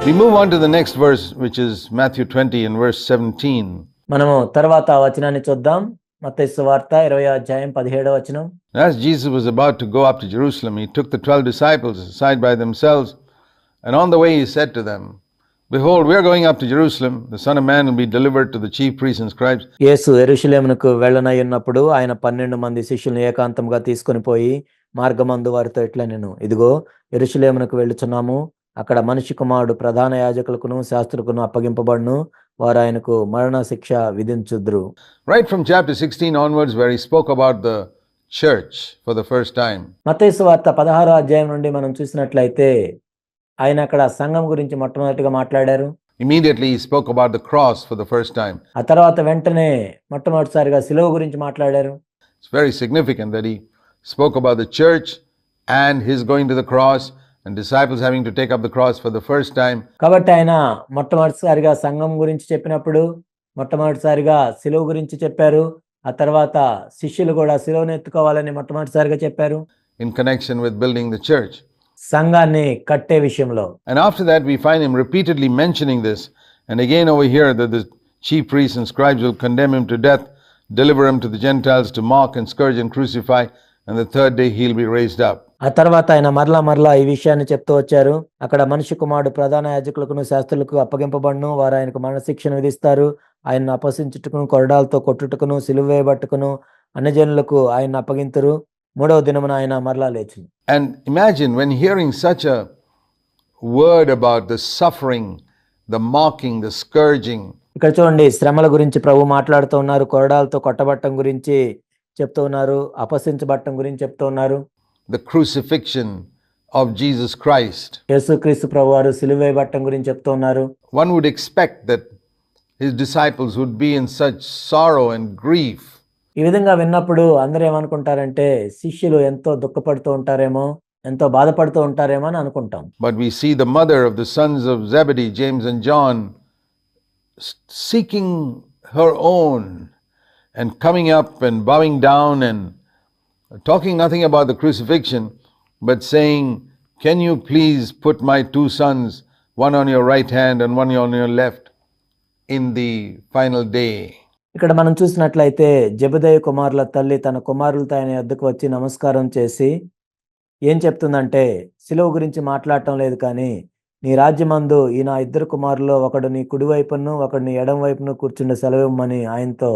We move on to the next verse, which is Matthew 20 and verse 17. మనము తర్వాత వచనాన్ని చూద్దాం. మత్తయి సువార్త 20వ అధ్యాయం 17వ వచనం. As Jesus was about to go up to Jerusalem, he took the 12 disciples aside by themselves, and on the way he said to them, Behold, we are going up to Jerusalem. The Son of Man will be delivered to the chief priests and scribes. యేసు యెరూషలేమునకు వెళ్ళనయ్యున్నప్పుడు ఆయన 12 మంది శిష్యులను ఏకాంతంగా తీసుకొని పోయి మార్గమందు వారితో ఇట్లా నేను ఇదిగో యెరూషలేమునకు వెళ్ళుచున్నాము, అక్కడ మనిషి కుమారుడు ప్రధాన యాజకులకును శాస్త్రులకును అప్పగింపబడును, వారు ఆయనకు మరణ శిక్ష విధించుదురు. Right from chapter 16 onwards, where he spoke about the church for the first time. మత్తయి సువార్త 16వ అధ్యాయం నుండి మనం చూసినట్లయితే ఆయన అక్కడ సంఘం గురించి మొట్టమొదటిగా మాట్లాడారు. Immediately he spoke about the cross for the first time. ఆ తర్వాత వెంటనే మొట్టమొదటిసారిగా సిలువ గురించి మాట్లాడారు. It's very significant that he spoke about the church and his going to the cross and disciples having to take up the cross for the first time. కాబట్టి ఆయన మొట్టమొదటిసారిగా సంఘం గురించి చెప్పినప్పుడు మొట్టమొదటిసారిగా సిలువ గురించి చెప్పారు. ఆ తర్వాత శిష్యులు కూడా సిలువను ఎత్తుకోవాలని మొట్టమొదటిసారిగా చెప్పారు. In connection with building the church. సంఘాన్ని కట్టే విషయంలో. And after that we find him repeatedly mentioning this, and again over here that the chief priests and scribes will condemn him to death, deliver him to the Gentiles to mock and scourge and crucify, and the third day he'll be raised up. ఆ తర్వాత ఆయన మరలా ఈ విషయాన్ని చెప్తూ వచ్చారు. అక్కడ మనిషి కుమారుడు ప్రధాన యాజకులకు శాస్త్రులకు అప్పగింపబడును, వారు ఆయనకు మరణశిక్షను విధిస్తారు, ఆయన్ను అపహసించుటకును కొరడాలతో కొట్టుటకును సిలువ వేయబట్టుకును అన్యజనులకు ఆయన అప్పగింతురు, మూడవ దినమున ఆయన మరలా లేచును. And imagine when hearing such a word about the suffering, the mocking, the scourging. ఇక్కడ చూడండి, శ్రమల గురించి ప్రభు మాట్లాడుతూ ఉన్నారు, కొరడాలతో కొట్టబట్టం గురించి చెప్తూ ఉన్నారు, అపహసించబట్టం గురించి చెప్తూ ఉన్నారు. The crucifixion of Jesus Christ. యేసుక్రీస్తు ప్రభువారు సిలువ వేయబట్టం గురించి చెప్తూ ఉన్నారు. One would expect that his disciples would be in such sorrow and grief. ఈ విధంగా విన్నప్పుడు అందరూ ఏమనుకుంటారంటే శిష్యులు ఎంతో దుఃఖపడుతూ ఉంటారేమో, ఎంతో బాధపడుతూ ఉంటారేమో అని అనుకుంటాం. But we see the mother of the sons of Zebedee, James and John, seeking her own and coming up and bowing down and talking nothing about the crucifixion, but saying, Can you please put my two sons, one on your right hand and one on your left, in the final day? ఇక్కడ మనం చూసినట్లయితే జెబెదయి కుమారుల తల్లి తన కుమారులతో ఆయన వద్దకు వచ్చి నమస్కారం చేసి ఏం చెప్తుందంటే, సిలువ గురించి మాట్లాడటం లేదు, కానీ నీ రాజ్యమందు ఈ నా ఇద్దరు కుమారుల్లో ఒకడు నీ కుడి వైపును ఒకడు నీ ఎడం వైపును కూర్చుండే సెలవిమ్మని ఆయనతో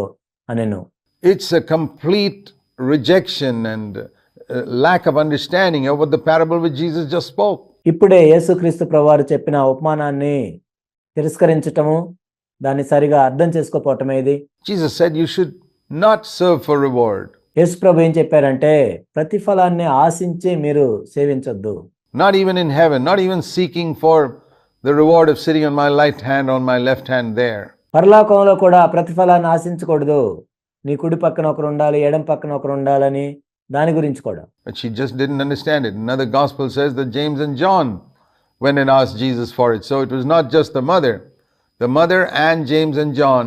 అనెను. It's a complete rejection and lack of understanding of what the parable which Jesus just spoke. ఇప్పుడే యేసుక్రీస్తు ప్రభువారు చెప్పిన ఉపమానాన్ని తిరస్కరించటము, దాన్ని సరిగా అర్థం చేసుకోపోవటమే ఇది. Jesus said you should not serve for reward. యేసు ప్రభు ఏం చెప్పారంటే, ప్రతిఫలాన్ని ఆశించి మీరు సేవించొద్దు. Not even in heaven, not even seeking for the reward of sitting on my right hand, on my left hand there. పరలోకంలో కూడా ప్రతిఫలాన్ని ఆశించకూడదు. నీ కుడి పక్కన ఒకరు ఉండాలి, ఎడం పక్కన ఒకరు ఉండాలని, దాని గురించి కూడా. But she just didn't understand it. Another gospel says that James and John went and asked Jesus for it. So it was not just the mother. The mother and James and John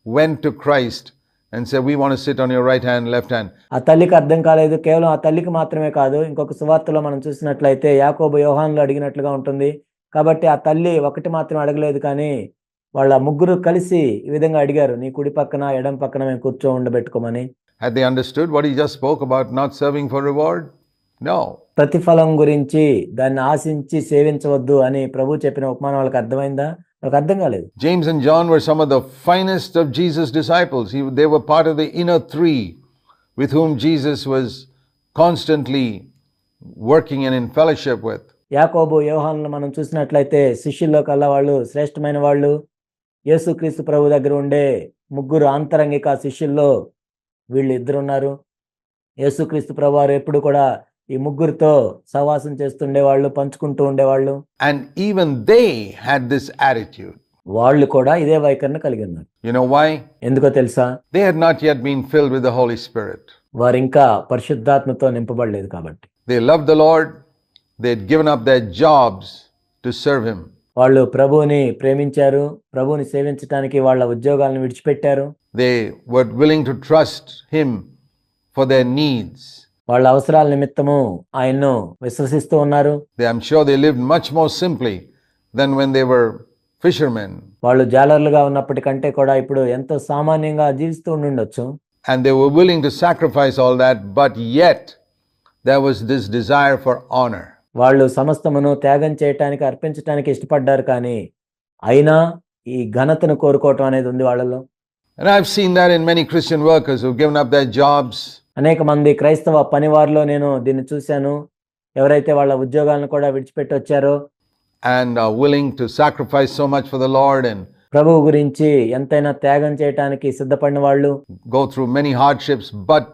went to Christ and said, we want to sit on your right hand, left hand. ఆ తల్లికి అర్థం కాలేదు. కేవలం ఆ తల్లికి మాత్రమే కాదు, ఇంకొక సువార్తలో మనం చూసినట్లయితే యాకోబు యోహానులు అడిగినట్లుగా ఉంటుంది. కాబట్టి ఆ తల్లి ఒకటి మాత్రం అడగలేదు, కానీ వాళ్ళ ముగ్గురు కలిసి ఈ విధంగా అడిగారు, నీ కుడి పక్కన ఎడం పక్కన మేము కూర్చో ఉండబెట్టుకోమని. Had they understood what he just spoke about not serving for reward? No. ప్రతిఫలం గురించి, దాన్ని ఆశించి సేవించవద్దు అని ప్రభు చెప్పిన ఉపమానం వాళ్ళకి అర్థమైందా? వాళ్ళకి అర్థం కాలేదు. James and John were some of the finest of Jesus' disciples. They were part of the inner three with whom Jesus was constantly working and in fellowship with. యాకోబు యోహానులను మనం చూసినట్లయితే శిష్యుల్లో కల్లా వాళ్ళు శ్రేష్టమైన వాళ్ళు. యేసుక్రీస్తు ప్రభు దగ్గర ఉండే ముగ్గురు ఆంతరంగిక శిష్యుల్లో వీళ్ళు ఇద్దరు ఉన్నారు. యేసుక్రీస్తు ప్రభు వారు ఎప్పుడు కూడా ఈ ముగ్గురితో సహవాసం చేస్తుండేవాళ్ళు, పంచుకుంటూ ఉండేవాళ్ళు. And even they had this attitude. వాళ్ళు కూడా ఇదే వైఖరిని కలిగి ఉన్నారు. You know why? ఎందుకో తెలుసా? They had not yet been filled with the Holy Spirit. వారు ఇంకా పరిశుద్ధాత్మతో నింపబడలేదు కాబట్టి. They loved the Lord. They had given up their jobs to serve him. వాళ్ళు ప్రభువుని ప్రేమించారు, ప్రభువుని సేవించడానికి వాళ్ళ ఉద్యోగాలను విడిచిపెట్టారు. They were willing to trust him for their needs. వాళ్ళ అవసరాల నిమిత్తము ఆయన్ను విశ్వసిస్తూ ఉన్నారు. I'm sure they lived much more simply than when they were fishermen. వాళ్ళు జాలర్లుగా ఉన్నప్పటికంటే కూడా ఇప్పుడు ఎంతో సామాన్యంగా జీవిస్తూ ఉండుండొచ్చు. And they were willing to sacrifice all that, but yet there was this desire for honor. వాళ్ళు సమస్తమును త్యాగం చేయటానికి అర్పించటానికి ఇష్టపడ్డారు, కానీ అయినా ఈ ఘనతను కోరుకోవటం అనేది ఉంది వాళ్ళలో. And I've seen that in many Christian workers who've given up their jobs. అనేక మంది క్రైస్తవ పనివారిలో నేను దీన్ని చూశాను. ఎవరైతే వాళ్ళ ఉద్యోగాలను కూడా విడిచిపెట్టి వచ్చారో And are willing to sacrifice so much for the Lord and ప్రభువు గురించి ఎంతైనా త్యాగం చేయటానికి సిద్ధపడిన వాళ్ళు, go through many hardships, but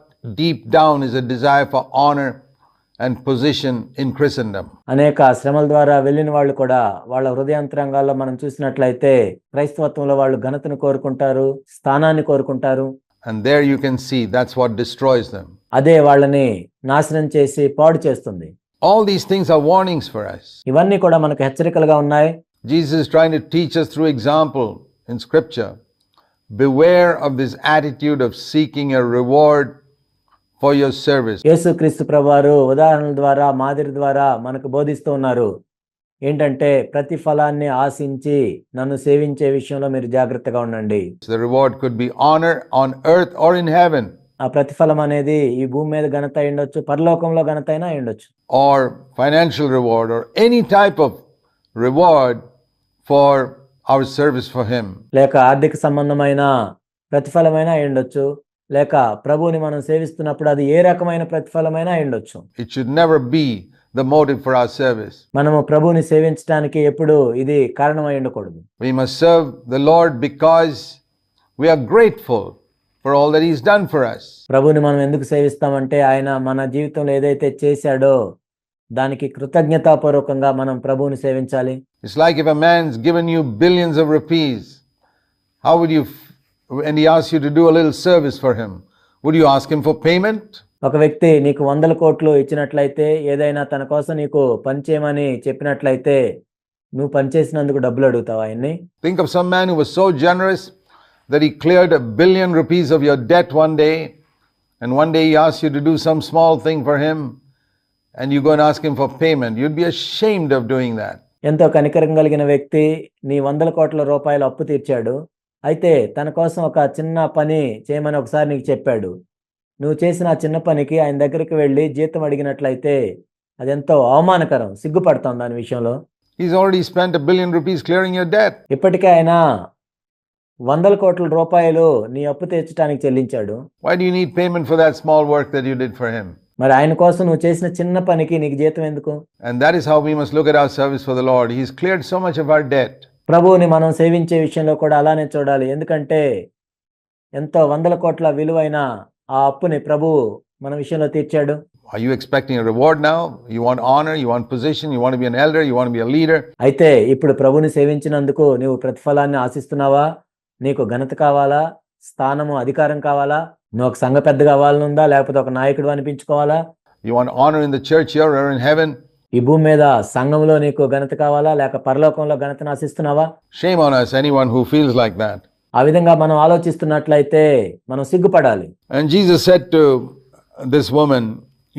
deep down is a desire for honor and position in Christendom. అనేక శ్రమల ద్వారా వెళ్ళిన వాళ్ళు కూడా వాళ్ళ హృదయాంతరంగాల్లో మనం చూసినట్లయితే క్రైస్తవత్వంలో వాళ్ళు ఘనతను కోరుకుంటారు, స్థానాన్ని కోరుకుంటారు. And there you can see that's what destroys them. అదే వాళ్ళని నాశనం చేసి పాడు చేస్తుంది. All these things are warnings for us. ఇవన్నీ కూడా మనకు హెచ్చరికలుగా ఉన్నాయి. Jesus is trying to teach us through example in scripture. Beware of this attitude of seeking a reward for your service. యేసుక్రీస్తు ప్రభువారు ఉదాహరణల ద్వారా, మాదిరి ద్వారా మనకు బోధిస్తూ ఉన్నారు. ఏంటంటే ప్రతిఫలాన్ని ఆశించి నన్ను సేవించే విషయంలో మీరు జాగ్రత్తగా ఉండండి. The reward could be honor on earth or in heaven, ఆ ప్రతిఫలం అనేది ఈ భూమి మీద ఘనత అయి ఉండొచ్చు, పరలోకంలో ఘనత అయినా అయి ఉండొచ్చు. or financial reward, or any type of reward for our service for Him. లేక ఆర్థిక సంబంధమైన ప్రతిఫలమైనా అయి ఉండొచ్చు, లేక ప్రభువుని మనం సేవిస్తున్నప్పుడు అది ఏ రకమైన ప్రతిఫలమైనా అయి ఉండొచ్చు. It should never be the motive for our service. మనము ప్రభువుని సేవించడానికి ఎప్పుడు ఇది కారణమై ఉండకూడదు. We must serve the Lord because we are grateful for all that He's done for us. ప్రభువుని మనం ఎందుకు సేవిస్తామంటే ఆయన మన జీవితంలో ఏదైతే చేశాడో దానికి కృతజ్ఞతాపూర్వకంగా మనం ప్రభువుని సేవించాలి. It's like if a man's given you billions of rupees, how would you, and he asks you to do a little service for him, would you ask him for payment? ఒక వ్యక్తి నీకు 100 కోట్లు ఇచ్చినట్లయితే, ఏదైనా తన కోసం నీకు పని చేయమని చెప్పినట్లయితే నువ్వు పనిచేసినందుకు డబ్బులు అడుగుతావా ఆయన్ని? Think of some man who was so generous that he cleared 1 billion rupees of your debt one day, and one day he asks you to do some small thing for him, and you go and ask him for payment. You'd be ashamed of doing that. ఎంతో కనికరం కలిగిన వ్యక్తి నీ 100 కోట్ల రూపాయలు అప్పు తీర్చాడు. అయితే తన కోసం ఒక చిన్న పని చేయమని ఒకసారి నీకు చెప్పాడు. నువ్వు చేసిన ఆ చిన్న పనికి ఆయన దగ్గరికి వెళ్ళి జీతం అడిగినట్లయితే అదెంతో అవమానకరం, సిగ్గుపడతాం దాని విషయంలో. He's already spent 1 billion rupees clearing your debt. ఇప్పటికే ఆయన 100 కోట్ల రూపాయలు నీ అప్పు తీర్చడానికి చెల్లించాడు. Why do you need payment for that small work that you did for him? మరి ఆయన కోసం నువ్వు చేసిన చిన్న పనికి నీకు జీతం ఎందుకు? And that is how we must look at our service for the Lord. He's cleared so much of our debt. ప్రభువుని మనం సేవించే విషయంలో కూడా అలానే చూడాలి. ఎందుకంటే ఎంతో 100 కోట్ల విలువైన ఆ అప్పుని ప్రభువు మన విషయంలో తీర్చాడు. Are you expecting a reward now? You want honor, you want position, you want to be an elder, you want to be a leader? అయితే ఇప్పుడు ప్రభువుని సేవించినందుకు నీవు ప్రతిఫలాన్ని ఆశిస్తున్నావా? నీకు ఘనత కావాలా? స్థానము, అధికారం కావాలా? నువ్వు ఒక సంఘ పెద్ద కావాలనుందా? లేకపోతే ఒక నాయకుడు అనిపించుకోవాలా? You want honor in the church here or in heaven? ఈ భూమి మీద సంఘంలో నీకు ఘనత కావాలా? లేక పరలోకంలో ఘనతను ఆశిస్తున్నావా? Shame on us, anyone who feels like that. ఆ విధంగా మనం ఆలోచిస్తున్నట్లయితే మనం సిగ్గుపడాలి. And Jesus said to this woman,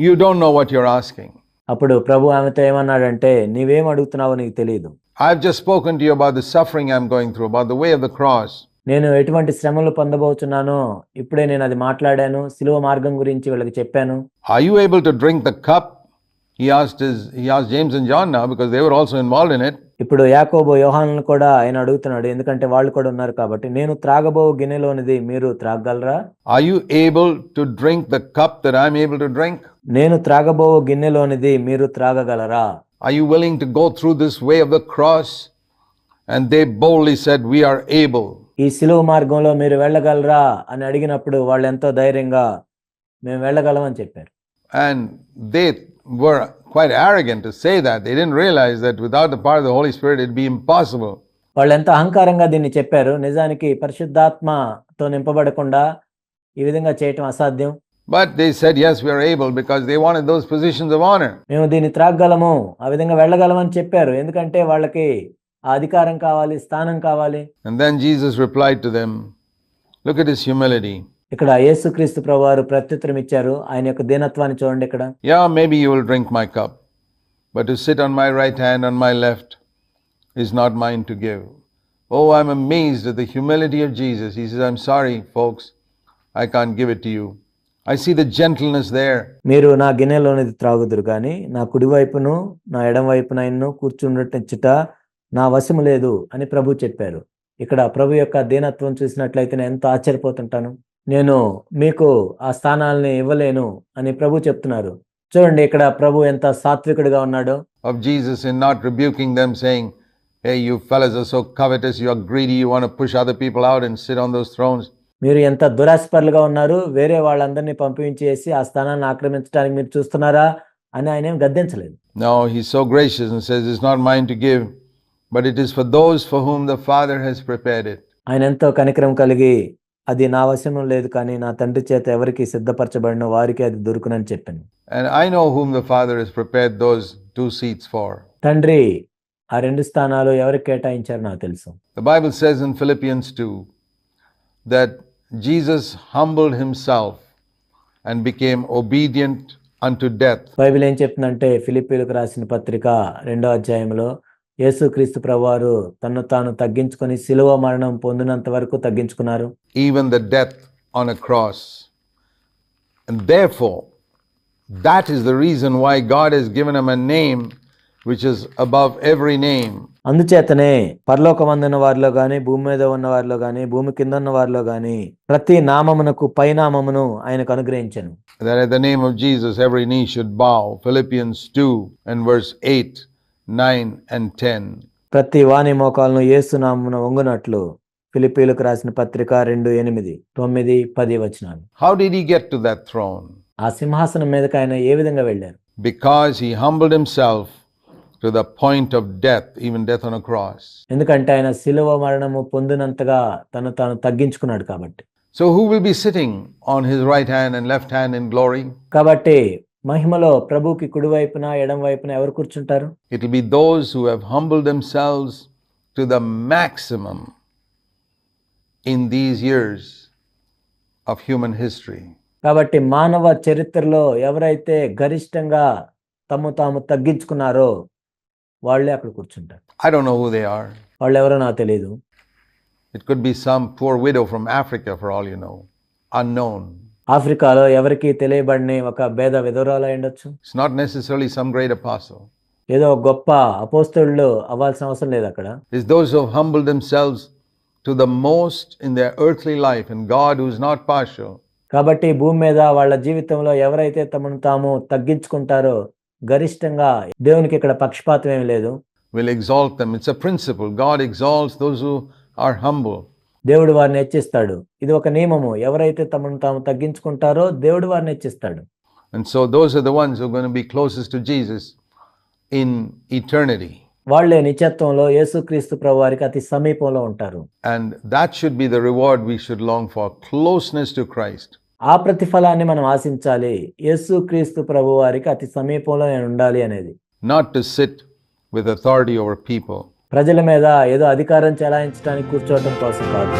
you don't know what you're asking. అప్పుడు ప్రభు ఆమెతో ఏమన్నాడంటే, నీవేం అడుగుతున్నావో నీకు తెలియదు. I've just spoken to you about the suffering I'm going through, about the way of the cross. నేను ఎటువంటి శ్రమలు పొందబోతున్నానో ఇప్పుడే నేను అది మాట్లాడాను. సిలువ మార్గం గురించి వీళ్ళకి చెప్పాను. Are you able to drink the cup? He asked James and John now, because they were also involved in it. ఇప్పుడు యాకోబు, యోహానులను కూడా ఆయన అడుగుతున్నాడు, ఎందుకంటే వాళ్ళు కూడా ఉన్నారు కాబట్టి. నేను త్రాగబో గిన్నెలోనిది మీరు త్రాగగలరా? Are you able to drink the cup that I'm able to drink? నేను త్రాగబో గిన్నెలోనిది మీరు త్రాగగలరా? Are you willing to go through this way of the cross? And they boldly said, we are able. ఈ సిలువ మార్గంలో మీరు వెళ్ళగలరా అని అడిగినప్పుడు వాళ్ళు ఎంతో ధైర్యంగా మేము వెళ్ళగలమని చెప్పారు. And they were quite arrogant to say that. They didn't realize that without the power of the Holy Spirit it'd be impossible. వాళ్ళు ఎంత అహంకారంగా దీన్ని చెప్పారు. నిజానికి పరిశుద్ధాత్మతో నింపబడకుండా ఈ విధంగా చేయటం అసాధ్యం. But they said, yes, we are able, because they wanted those positions of honor. మేము దీన్ని త్రాగగలము, ఆ విధంగా వెళ్ళగలమని చెప్పారు. ఎందుకంటే వాళ్ళకి ఆ అధికారం కావాలి, స్థానం కావాలి. And then Jesus replied to them, look at his humility. ఇక్కడ యేసుక్రీస్తు ప్రభువారు ప్రత్యుత్తరం ఇచ్చారు. ఆయన యొక్క దీనత్వాన్ని చూడండి ఇక్కడ. Yeah, maybe you will drink my cup, but to sit on my right hand, on my left, is not mine to give. Oh, I'm amazed at the humility of Jesus. He says, I'm sorry, folks, I can't give it to you. I see the gentleness there. మీరు నా గిన్నెలోనిది త్రాగుదురు గాని నా కుడివైపును నా ఎడం వైపున ఆయన్ను కూర్చుండటంచుట నా వశము లేదు అని ప్రభు చెప్పారు. ఇక్కడ ప్రభు యొక్క దీనత్వం చూసినట్లయితే నేను ఎంతో ఆశ్చర్యపోతుంటాను. నేను మీకు ఆ స్థానాల్ని ఇవ్వలేను అని ప్రభు చెప్తున్నారు. చూడండి ఇక్కడ ప్రభు ఎంత సాత్వికుడిగా ఉన్నాడో. Of Jesus in not rebuking them, saying, hey, you fellas are so covetous, you are greedy, you want to push other people out and sit on those thrones. మీరు ఎంత దురాశపరులుగా ఉన్నారు, వేరే వాళ్ళందరినీ పంపించేసి ఆ స్థానాన్ని ఆక్రమించడానికి మీరు చూస్తున్నారా అని ఆయన ఏం గద్దించలేదు. No, he's so gracious and says, it's not mine to give, but it is for those for whom the Father has prepared it. ఆయన ఎంతో కనికరం కలిగి అది నా వశము లేదు కానీ నా తండ్రి చేత ఎవరికి సిద్ధపరచబడిన వారికి అది దొరుకునని చెప్పాను. And I know whom the Father has prepared those 2 seats for. తండ్రి ఆ 2 స్థానాలు ఎవరికి కేటాయించారో నాకు తెలుసు. The Bible says in Philippians 2 that Jesus humbled himself and became obedient unto death. Bible ఏం చెప్తుందంటే ఫిలిప్పీయులకు రాసిన పత్రిక 2వ అధ్యాయంలో యేసుక్రీస్తు ప్రభువారు తన్ను తాను తగ్గించుకొని శిలువ మరణం పొందినంత వరకు తగ్గించుకున్నారు. Even the death on a cross. And therefore, that is the reason why God has given him a name which is above every name. అందుచేతనే పరలోకమందున్న వారిలో గాని భూమి మీద ఉన్న వారిలో గాని భూమి కింద ఉన్న వారిలో గాని ప్రతి నామమునకు పైనామమును ఆయనకు అనుగ్రహించెను. That at the name of Jesus every knee should bow. Philippians 2 and verse 8, 9 and 10. ప్రతి వాని మోకాలను యేసు నామమున వంగునట్లు ఫిలిప్పీయులకు రాసిన పత్రిక 2:8, 9, 10 వచనాలు. How did he get to that throne? ఆ సింహాసనం మీదకి ఆయన ఏ విధంగా వెళ్ళారు? Because he humbled himself to the point of death, even death on a cross. ఎందుకంటే ఆయన శిలువ మరణము పొందినంతగా తను తాను తగ్గించుకున్నాడు కాబట్టి. So who will be sitting on his right hand and left hand in glory? కాబట్టి మహిమలో ప్రభువుకి కుడి వైపున ఎడం వైపున ఎవరు కూర్చుంటారు? It will be those who have humbled themselves to the maximum in these years of human history. కాబట్టి మానవ చరిత్రలో ఎవరైతే గరిష్టంగా తాము తగ్గించుకున్నారో వాళ్ళే అక్కడ కూర్చుంటారు. I don't know who they are. వాళ్ళు ఎవరో నాకు తెలియదు. It could be some poor widow from Africa for all you know, unknown. ఆఫ్రికాలో ఎవరికి తెలియబడని ఒక పేద విధవరాలు అయి ఉండొచ్చు. It's not necessarily some great apostle. ఏదో గొప్ప అపోస్తలుడు అవ్వాల్సిన అవసరం లేదు అక్కడ. It's those who have humbled themselves to the most in their earthly life, and God, who is not partial. కాబట్టి భూమి మీద వాళ్ళ జీవితంలో ఎవరైతే తమను తాము తగ్గించుకుంటారో గరిష్టంగా దేవునికి ఇక్కడ పక్షపాతం ఏమీ లేదు. Will exalt them. It's a principle. God exalts those who are humble. దేవుడు వారిని హెచ్చిస్తాడు. ఇది ఒక నియమము. ఎవరైతే తమను తాము తగ్గించుకుంటారో దేవుడు వారిని హెచ్చిస్తాడు. And so those are the ones who are going to be closest to Jesus in eternity. వాళ్ళే నిత్యత్వంలో యేసుక్రీస్తు ప్రభువారికి అతి సమీపంలో ఉంటారు. And that should be the reward we should long for, closeness to Christ. ఆ ప్రతిఫలాన్ని మనం ఆశించాలి. యేసుక్రీస్తు ప్రభువారికి అతి సమీపంలో నేను ఉండాలి అనేది. Not to sit with authority over people. ప్రజల మీద ఏదో అధికారం చెలాయించడానికి కూర్చోవడం కోసం కాదు.